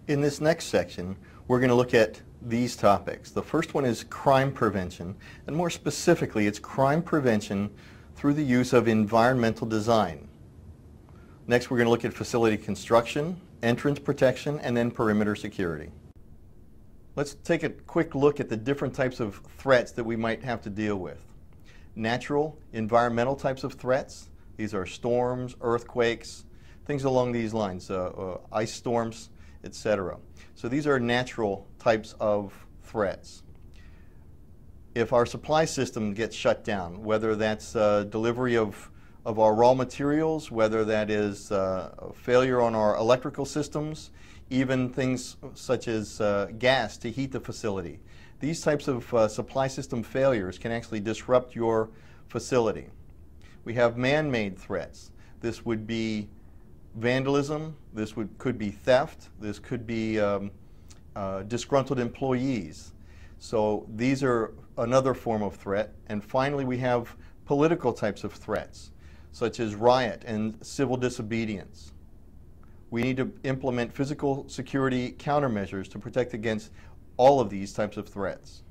In this next section, we're going to look at these topics. The first one is crime prevention, and more specifically, it's crime prevention through the use of environmental design. Next, we're going to look at facility construction, entrance protection, and then perimeter security. Let's take a quick look at the different types of threats that we might have to deal with. Natural, environmental types of threats. These are storms, earthquakes, things along these lines, ice storms, etc. So these are natural types of threats. If our supply system gets shut down, whether that's delivery of our raw materials, whether that is failure on our electrical systems, even things such as gas to heat the facility. These types of supply system failures can actually disrupt your facility. We have man-made threats. This would be vandalism, this could be theft, this could be disgruntled employees. So these are another form of threat. And finally, we have political types of threats, such as riot and civil disobedience. We need to implement physical security countermeasures to protect against all of these types of threats.